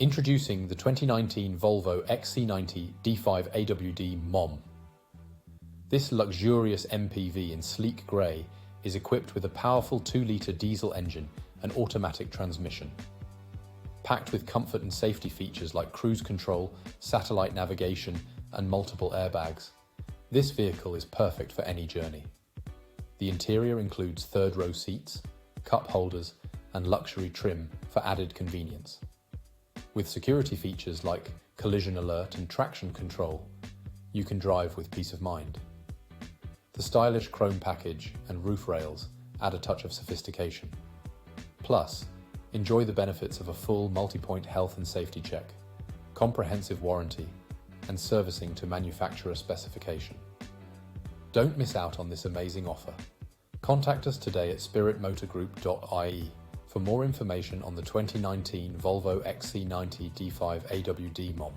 Introducing the 2019 Volvo Xc90 D5 AWD MOM. This luxurious MPV in sleek grey is equipped with a powerful 2-litre diesel engine and automatic transmission. Packed with comfort and safety features like cruise control, satellite navigation, and multiple airbags, this vehicle is perfect for any journey. The interior includes third-row seats, cup holders, and luxury trim for added convenience. With security features like collision alert and traction control, you can drive with peace of mind. The stylish chrome package and roof rails add a touch of sophistication. Plus, enjoy the benefits of a full multi-point health and safety check, comprehensive warranty, and servicing to manufacturer specification. Don't miss out on this amazing offer. Contact us today at spiritmotorgroup.ie for more information on the 2019 Volvo XC90 D5 AWD MOM.